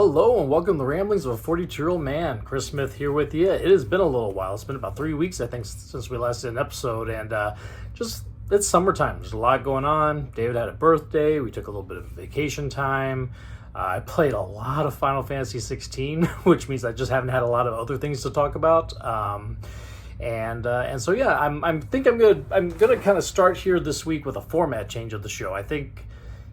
Hello and welcome to the Ramblings of a 42-year-old man. Chris Smith here with you. It has been a little while. It's been about 3 weeks, I think, since we last did an episode, and it's summertime. There's a lot going on. David had a birthday. We took a little bit of vacation time. I played a lot of Final Fantasy XVI, which means I just haven't had a lot of other things to talk about. So yeah, I'm gonna kind of start here this week with a format change of the show. I think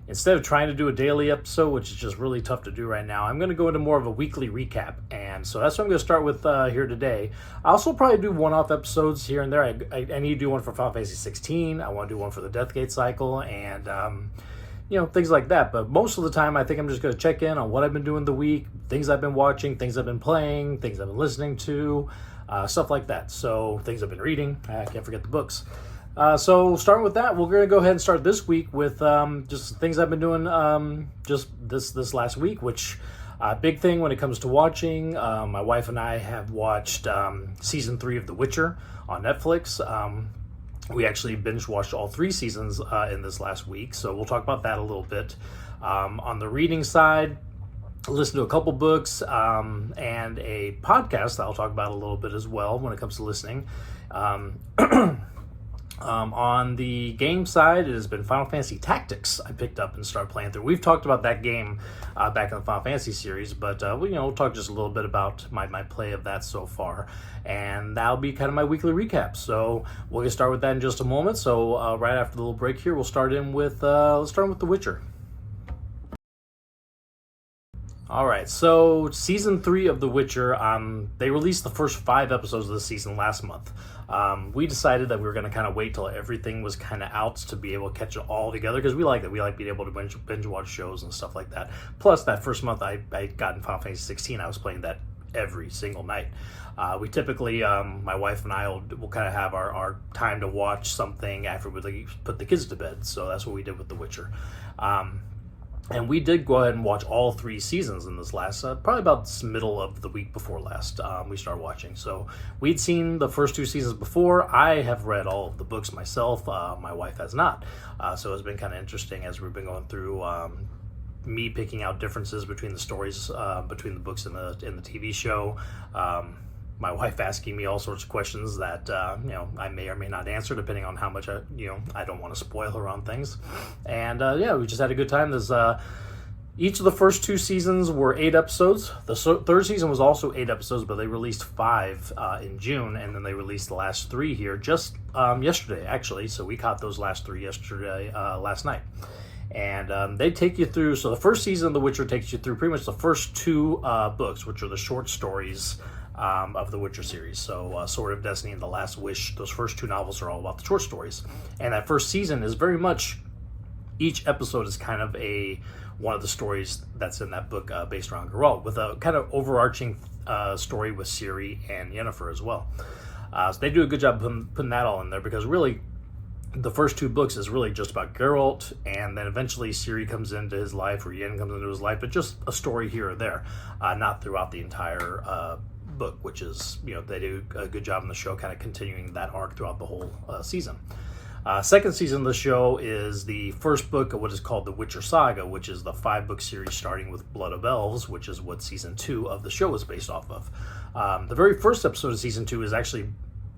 instead of trying to do a daily episode, which is just really tough to do right now, I'm going to go into more of a weekly recap. And so that's what I'm going to start with here today. I also probably do one-off episodes here and there. I need to do one for Final Fantasy 16. I want to do one for the Deathgate cycle and, things like that. But most of the time, I think I'm just going to check in on what I've been doing the week, things I've been watching, things I've been playing, things I've been listening to, stuff like that. So things I've been reading. I can't forget the books. So starting with that, we're going to go ahead and start this week with just things I've been doing just this last week, which big thing when it comes to watching. My wife and I have watched season 3 of The Witcher on Netflix. We actually binge watched all 3 seasons in this last week, so we'll talk about that a little bit. On the reading side, listen to a couple books and a podcast that I'll talk about a little bit as well when it comes to listening. On the game side, it has been Final Fantasy Tactics I picked up and started playing through. We've talked about that game back in the Final Fantasy series, but we'll talk just a little bit about my play of that so far, and that'll be kind of my weekly recap. So we'll get started with that in just a moment. So right after the little break here, we'll start in with let's start with The Witcher. All right, so season 3 of The Witcher, they released the first 5 episodes of the season last month. We decided that we were going to kind of wait till everything was kind of out to be able to catch it all together, because we like that. We like being able to binge watch shows and stuff like that. Plus, that first month I got in Final Fantasy 16, I was playing that every single night. We typically, my wife and I will kind of have our time to watch something after we put the kids to bed. So that's what we did with The Witcher. And we did go ahead and watch all 3 seasons in this last, probably about the middle of the week before last, we started watching. So we'd seen the first 2 seasons before. I have read all of the books myself. My wife has not. So it's been kind of interesting as we've been going through, me picking out differences between the stories, between the books and the TV show. My wife asking me all sorts of questions that I may or may not answer, depending on how much I don't want to spoil her on things. And we just had a good time. There's each of the first 2 seasons were 8 episodes. The third season was also 8 episodes, but they released 5 in June, and then they released the last 3 here just yesterday, actually. So we caught those last 3 yesterday, last night. And they take you through, so the first season of The Witcher takes you through pretty much the first 2 books, which are the short stories of the Witcher series. So Sword of Destiny and The Last Wish, those first 2 novels are all about the short stories. And that first season is very much, each episode is kind of one of the stories that's in that book based around Geralt, with a kind of overarching story with Ciri and Yennefer as well. So they do a good job putting that all in there, because really the first 2 books is really just about Geralt, and then eventually Ciri comes into his life, or Yen comes into his life, but just a story here or there, not throughout the entire book, which is, they do a good job in the show kind of continuing that arc throughout the whole season. Second season of the show is the first book of what is called the Witcher Saga, which is the 5-book series starting with Blood of Elves, which is what season 2 of the show is based off of. The very first episode of season 2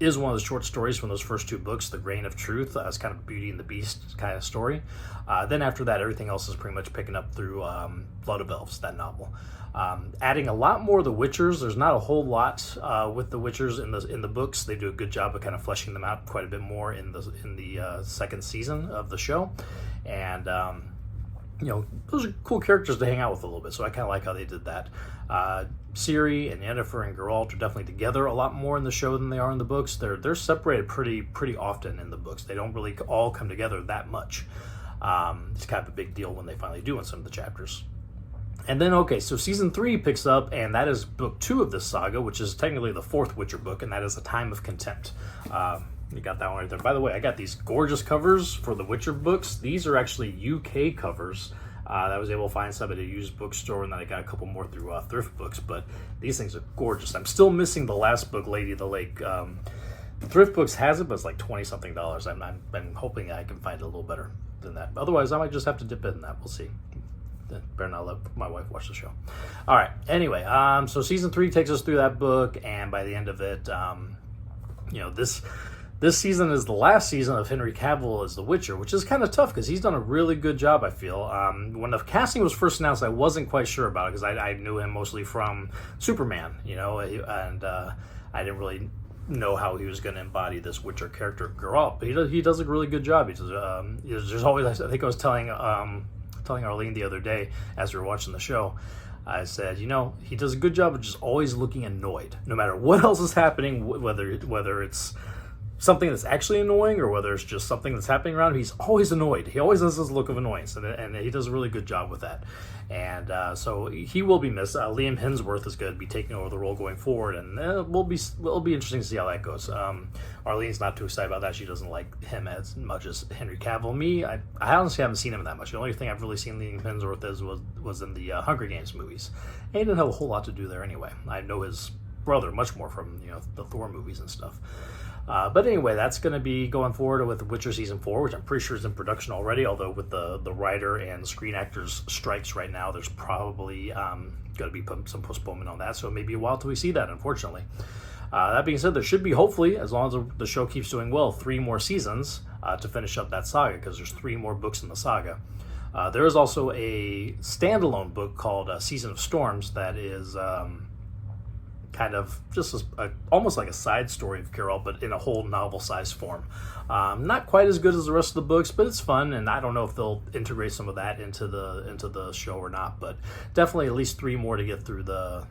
is one of the short stories from those first 2 books, The Grain of Truth. It's kind of Beauty and the Beast kind of story. Then after that, everything else is pretty much picking up through Blood of Elves, that novel. Adding a lot more of the Witchers. There's not a whole lot with the Witchers in the books. They do a good job of kind of fleshing them out quite a bit more in the second season of the show. And those are cool characters to hang out with a little bit, so I kind of like how they did that. Ciri and Yennefer and Geralt are definitely together a lot more in the show than they are in the books. They're separated pretty often in the books. They don't really all come together that much. It's kind of a big deal when they finally do in some of the chapters. And then, so season 3 picks up, and that is book 2 of this saga, which is technically the 4th Witcher book, and that is A Time of Contempt. You got that one right there. By the way, I got these gorgeous covers for the Witcher books. These are actually UK covers. I was able to find some at a used bookstore, and then I got a couple more through thrift books, but these things are gorgeous. I'm still missing the last book, Lady of the Lake. Thrift Books has it, but it's like $20-something. I'm hoping I can find it a little better than that. Otherwise, I might just have to dip in that. We'll see. better not let my wife watch the show. All right. Anyway, so season 3 takes us through that book, and by the end of it, this season is the last season of Henry Cavill as The Witcher, which is kind of tough because he's done a really good job, I feel. When the casting was first announced, I wasn't quite sure about it because I knew him mostly from Superman, and I didn't really know how he was going to embody this Witcher character grow up. But he does a really good job. He does. There's always, I think I was telling Arlene the other day as we were watching the show, I said, he does a good job of just always looking annoyed, no matter what else is happening, whether it's something that's actually annoying or whether it's just something that's happening around him. He's always annoyed. He always has this look of annoyance, and he does a really good job with that. And so he will be missed. Liam Hemsworth is going to be taking over the role going forward, and it'll be interesting to see how that goes. Arlene's not too excited about that. She doesn't like him as much as Henry Cavill. Me, I honestly haven't seen him that much. The only thing I've really seen Liam Hemsworth as was in the Hunger Games movies. And he didn't have a whole lot to do there anyway. I know his brother much more from the Thor movies and stuff. But anyway, that's going to be going forward with Witcher Season 4, which I'm pretty sure is in production already, although with the writer and screen actors strikes right now, there's probably going to be some postponement on that, so it may be a while till we see that, unfortunately. That being said, there should be, hopefully, as long as the show keeps doing well, 3 more seasons to finish up that saga, because there's 3 more books in the saga. There is also a standalone book called Season of Storms that is kind of just almost like a side story of Geralt, but in a whole novel-sized form. Not quite as good as the rest of the books, but it's fun, and I don't know if they'll integrate some of that into the show or not, but definitely at least 3 more to get through the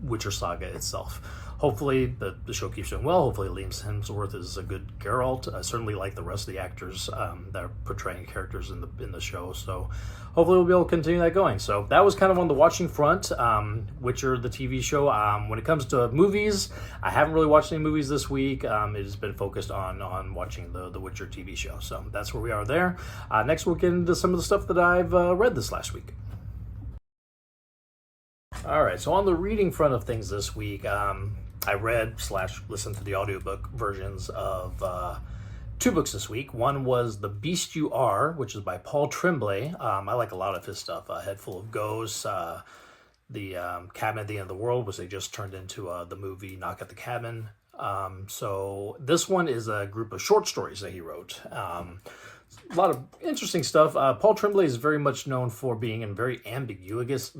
Witcher saga itself. Hopefully the show keeps doing well. Hopefully Liam Hemsworth is a good Geralt. I certainly like the rest of the actors that are portraying characters in the show. So hopefully we'll be able to continue that going. So that was kind of on the watching front. Witcher, the TV show. When it comes to movies, I haven't really watched any movies this week. It has been focused on watching the Witcher TV show. So that's where we are there. Next we'll get into some of the stuff that I've read this last week. All right, so on the reading front of things this week, I read/listened to the audiobook versions of 2 books this week. One was The Beast You Are, which is by Paul Tremblay. I like a lot of his stuff. Head Full of Ghosts, the Cabin at the End of the World, which they just turned into the movie Knock at the Cabin. So this one is a group of short stories that he wrote. A lot of interesting stuff. Paul Tremblay is very much known for being in very ambiguous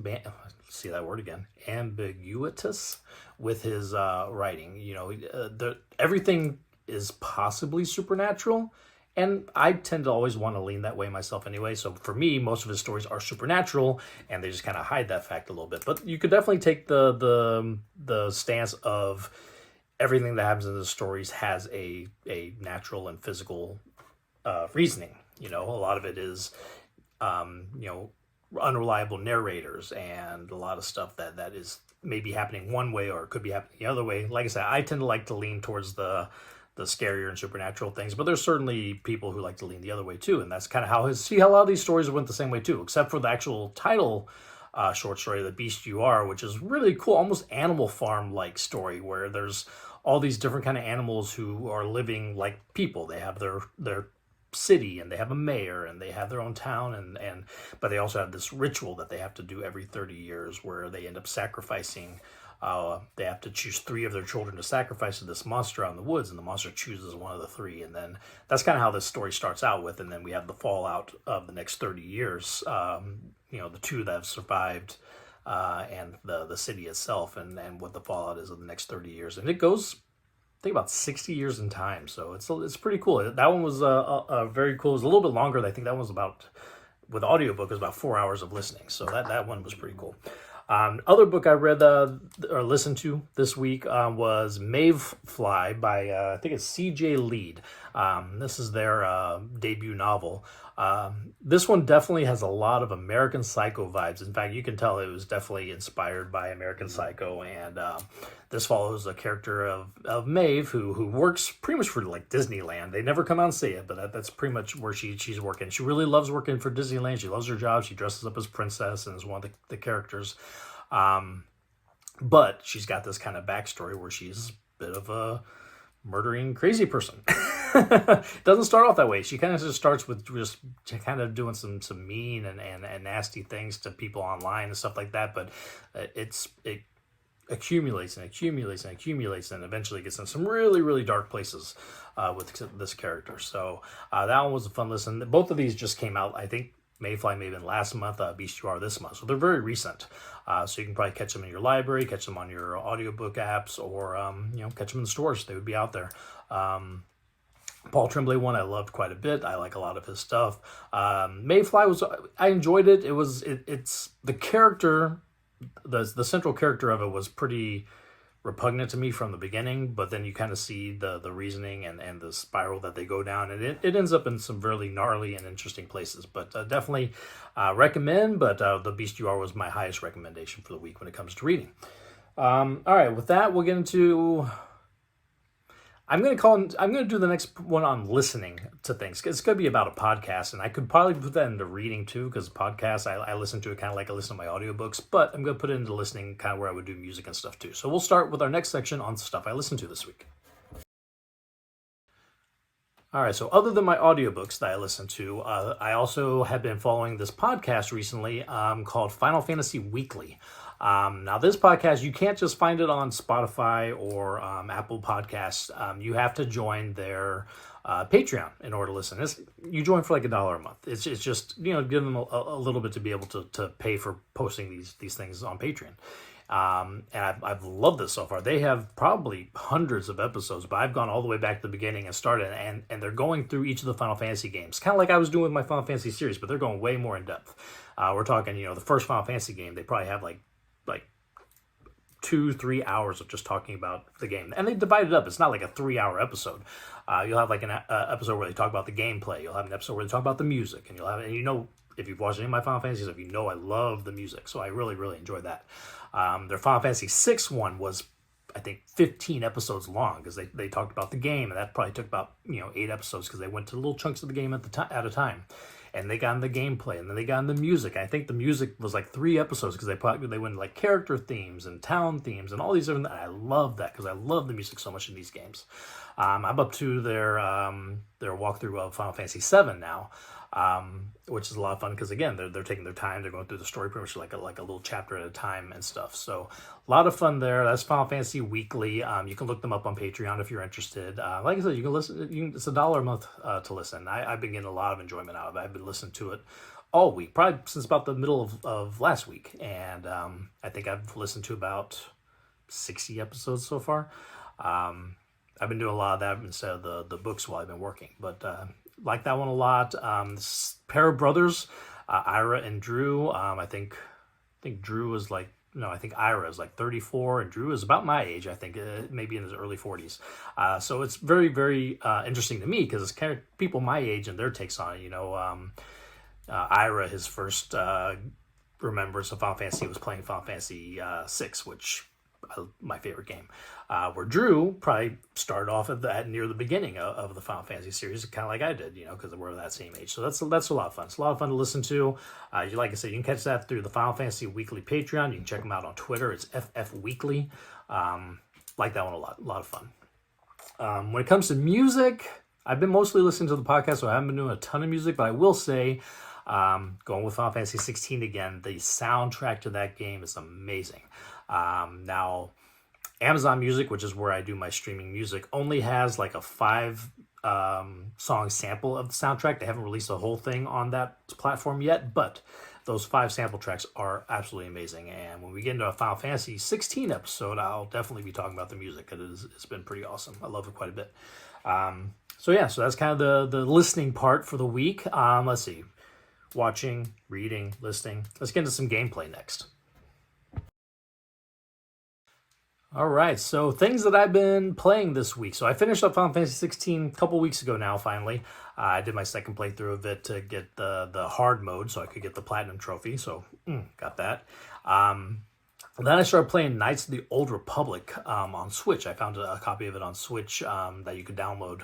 with his writing. Everything is possibly supernatural, and I tend to always want to lean that way myself anyway. So for me, most of his stories are supernatural, and they just kind of hide that fact a little bit. But you could definitely take the stance of everything that happens in the stories has a natural and physical reasoning. A lot of it is unreliable narrators and a lot of stuff that is maybe happening one way or it could be happening the other way. Like I said, I tend to like to lean towards the scarier and supernatural things, but there's certainly people who like to lean the other way too, and that's kind of how a lot of these stories went the same way too, except for the actual title short story, The Beast You Are, which is really cool, almost Animal Farm-like story, where there's all these different kind of animals who are living like people. They have their city, and they have a mayor, and they have their own town, but they also have this ritual that they have to do every 30 years where they end up sacrificing. They have to choose 3 of their children to sacrifice to this monster out in the woods, and the monster chooses one of the 3, and then that's kind of how this story starts out with, and then we have the fallout of the next 30 years, the 2 that have survived, and the city itself, and what the fallout is of the next 30 years, and it goes, I think, about 60 years in time, so it's pretty cool. That one was very cool. It was a little bit longer. I think that one was with audiobook, it was about 4 hours of listening, so that one was pretty cool. Other book I read or listened to this week was Maeve Fly by, I think it's CJ Leede. This is their debut novel. This one definitely has a lot of American Psycho vibes. In fact, you can tell it was definitely inspired by American Psycho, and this follows a character of Maeve who works pretty much for like Disneyland. They never come out and say it, but that's pretty much where she's working. She really loves working for Disneyland. She loves her job. She dresses up as princess and is one of the characters. But she's got this kind of backstory where she's a bit of a murdering crazy person. doesn't start off that way. She kind of just starts with just kind of doing some mean and nasty things to people online and stuff like that. But it accumulates and accumulates and accumulates, and eventually gets in some really, really dark places with this character. So that one was a fun listen. Both of these just came out, I think. Maeve Fly may have been last month, Beast You Are this month. So they're very recent. So you can probably catch them in your library, catch them on your audiobook apps, or catch them in the stores. They would be out there. Paul Tremblay one I loved quite a bit. I like a lot of his stuff. Maeve Fly I enjoyed it. It's the character, the central character of it was pretty repugnant to me from the beginning, but then you kind of see the reasoning and the spiral that they go down, and it ends up in some really gnarly and interesting places. But definitely recommend, but the Beast You Are was my highest recommendation for the week when it comes to reading. All right, with that, we'll get into... I'm going to do the next one on listening to things. It's going to be about a podcast, and I could probably put that into reading too, because podcasts, I listen to it kind of like I listen to my audiobooks, but I'm going to put it into listening kind of where I would do music and stuff too. So we'll start with our next section on stuff I listened to this week. All right, so other than my audiobooks that I listen to, I also have been following this podcast recently called Final Fantasy Weekly. Now, this podcast, you can't just find it on Spotify or Apple Podcasts. You have to join their Patreon in order to listen. You join for like $1 a month. It's just, give them a little bit to be able to pay for posting these things on Patreon. And I've loved this so far. They have probably hundreds of episodes, but I've gone all the way back to the beginning and started, and they're going through each of the Final Fantasy games, kind of like I was doing with my Final Fantasy series, but they're going way more in depth. We're talking, the first Final Fantasy game, they probably have like 2-3 hours of just talking about the game, and they divide it up. It's not like a 3-hour episode. You'll have like an episode where they talk about the gameplay. You'll have an episode where they talk about the music, and if you've watched any of my Final Fantasy stuff, I love the music, so I really, really enjoyed that. Their Final Fantasy VI one was, I think, 15 episodes long, because they talked about the game, and that probably took about 8 episodes, because they went to little chunks of the game at a time. And they got in the gameplay, and then they got in the music. I think the music was like 3 episodes, because they went like character themes and town themes and all these different. I love that, because I love the music so much in these games. I'm up to their walkthrough of Final Fantasy VII now, which is a lot of fun, because again, they're taking their time. They're going through the story pretty much like a little chapter at a time and stuff. So a lot of fun there. That's Final Fantasy Weekly. You can look them up on Patreon if you're interested. Like I said, you can listen. It's $1 a month to listen. I've been getting a lot of enjoyment out of it. I've been listening to it all week, probably since about the middle of last week, and I think I've listened to about 60 episodes so far. I've been doing a lot of that instead of the books while I've been working, but like that one a lot. This pair of brothers, Ira and Drew. I think Drew is like, no, I think Ira is like 34, and Drew is about my age. I think maybe in his early 40s. So it's very, very interesting to me, because it's kind of people my age and their takes on it. Ira, his first remembrance of Final Fantasy was playing Final Fantasy VI, which my favorite game. Where Drew probably started off at that near the beginning of the Final Fantasy series, kind of like I did, because we're that same age. So that's a lot of fun. It's a lot of fun to listen to. Like I said, you can catch that through the Final Fantasy Weekly Patreon. You can check them out on Twitter. It's FF Weekly. Like that one a lot of fun. When it comes to music, I've been mostly listening to the podcast, so I haven't been doing a ton of music, but I will say, going with Final Fantasy 16 again, the soundtrack to that game is amazing. Now, Amazon Music, which is where I do my streaming music, only has like a 5 song sample of the soundtrack. They haven't released the whole thing on that platform yet, but those 5 sample tracks are absolutely amazing. And when we get into a Final Fantasy 16 episode, I'll definitely be talking about the music. It's been pretty awesome. I love it quite a bit. So that's kind of the listening part for the week. Let's see. Watching, reading, listening. Let's get into some gameplay next. All right, so things that I've been playing this week. So I finished up Final Fantasy 16 a couple weeks ago now, finally. I did my second playthrough of it to get the hard mode so I could get the Platinum Trophy, so got that. Then I started playing Knights of the Old Republic on Switch. I found a copy of it on Switch that you could download,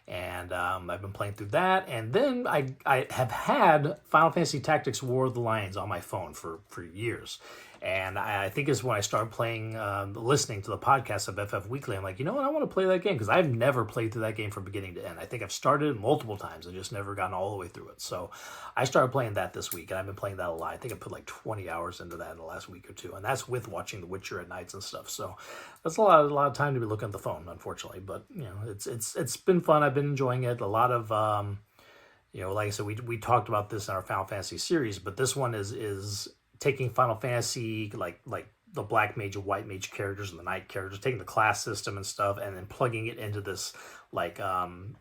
and I've been playing through that. And then I have had Final Fantasy Tactics War of the Lions on my phone for years. And I think it's when I started playing, listening to the podcast of FF Weekly, I'm like, you know what, I want to play that game, because I've never played through that game from beginning to end. I think I've started multiple times and just never gotten all the way through it. So I started playing that this week, and I've been playing that a lot. I think I put like 20 hours into that in the last week or two, and that's with watching The Witcher at nights and stuff. So that's a lot of time to be looking at the phone, unfortunately. But you know, it's been fun. I've been enjoying it. A lot of you know, like I said, we talked about this in our Final Fantasy series, but this one is taking Final Fantasy, like the black mage and white mage characters and the knight characters, taking the class system and stuff, and then plugging it into this like kind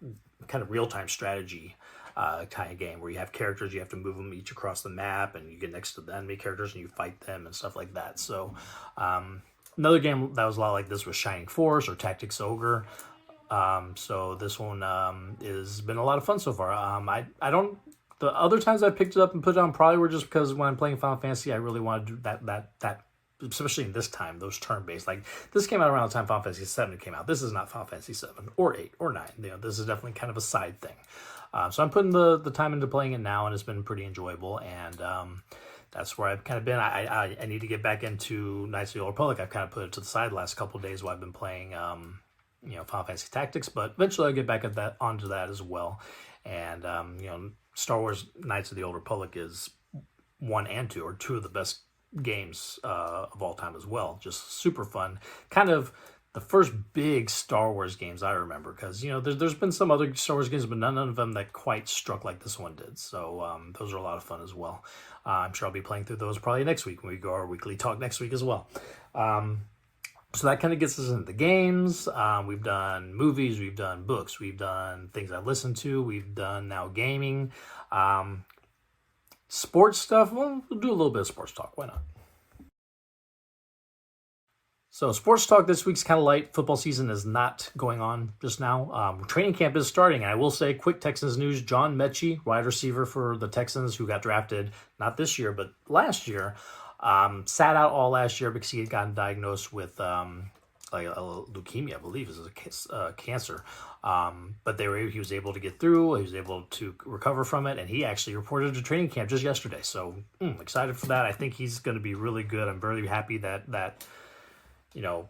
of real-time strategy kind of game where you have characters, you have to move them each across the map, and you get next to the enemy characters and you fight them and stuff like that. So another game that was a lot like this was Shining Force or Tactics Ogre. So this one has been a lot of fun so far. I don't. The other times I picked it up and put it on probably were just because when I'm playing Final Fantasy, I really want to do that, especially in this time, those turn-based. Like, this came out around the time Final Fantasy VII came out. This is not Final Fantasy VII or 8 or 9. You know, this is definitely kind of a side thing. So I'm putting the time into playing it now, and it's been pretty enjoyable, and that's where I've kind of been. I need to get back into Knights of the Old Republic. I've kind of put it to the side the last couple of days while I've been playing you know, Final Fantasy Tactics, but eventually I'll get back onto that as well. And you know, Star Wars Knights of the Old Republic is 1 and 2 are two of the best games of all time as well. Just super fun. Kind of the first big Star Wars games I remember, because, you know, there's been some other Star Wars games, but none of them that quite struck like this one did. So those are a lot of fun as well. I'm sure I'll be playing through those probably next week when we go our weekly talk next week as well. So that kind of gets us into the games. We've done movies, we've done books, we've done things I've listened to, we've done now gaming. Sports stuff, well, we'll do a little bit of sports talk. Why not? So sports talk this week's kind of light. Football season is not going on just now. Training camp is starting. And I will say, quick Texans news, John Mechie, wide receiver for the Texans, who got drafted not this year, but last year, sat out all last year because he had gotten diagnosed with like a leukemia, I believe, is a cancer. But he was able to get through. He was able to recover from it, and he actually reported to training camp just yesterday. So excited for that. I think he's going to be really good. I'm very happy that you know,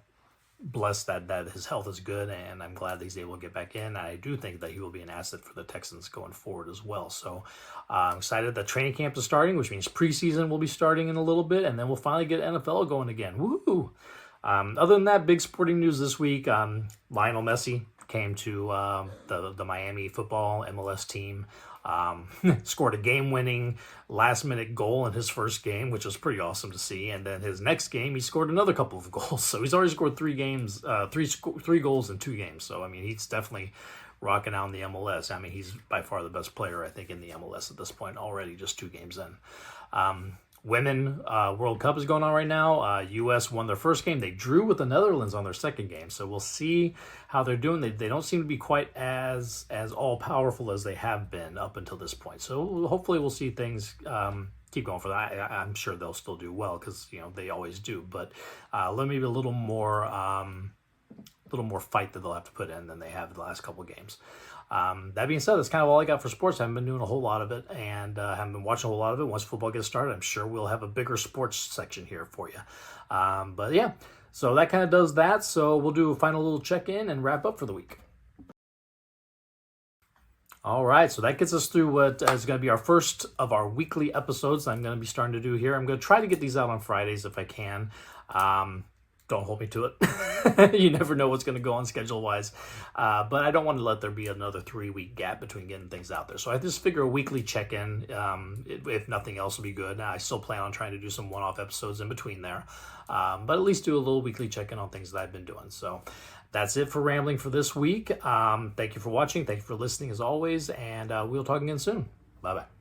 blessed that his health is good, and I'm glad that he's able to get back in. I do think that he will be an asset for the Texans going forward as well. So I'm excited that training camp is starting, which means preseason will be starting in a little bit, and then we'll finally get NFL going again. Woo! Other than that, big sporting news this week, Lionel Messi came to the Miami football MLS team, scored a game-winning last-minute goal in his first game, which was pretty awesome to see. And then his next game, he scored another couple of goals. So he's already scored three goals in 2 games. So, I mean, he's definitely rocking out in the MLS. I mean, he's by far the best player, I think, in the MLS at this point already, just 2 games in. Women World Cup is going on right now. U.S. won their first game. They drew with the Netherlands on their second game. So we'll see how they're doing. They don't seem to be quite as all-powerful as they have been up until this point. So hopefully we'll see things keep going for that. I'm sure they'll still do well because, you know, they always do. But maybe a little more fight that they'll have to put in than they have the last couple of games. That being said, that's kind of all I got for sports. I haven't been doing a whole lot of it, and haven't been watching a whole lot of it. Once football gets started, I'm sure we'll have a bigger sports section here for you. But yeah, so that kind of does that. So we'll do a final little check-in and wrap up for the week. All right, so that gets us through what is going to be our first of our weekly episodes I'm going to be starting to do here. I'm going to try to get these out on Fridays if I can. Don't hold me to it. You never know what's going to go on schedule-wise. But I don't want to let there be another 3-week gap between getting things out there. So I just figure a weekly check-in, if nothing else, will be good. I still plan on trying to do some one-off episodes in between there. But at least do a little weekly check-in on things that I've been doing. So that's it for Rambling for this week. Thank you for watching. Thank you for listening as always. And we'll talk again soon. Bye-bye.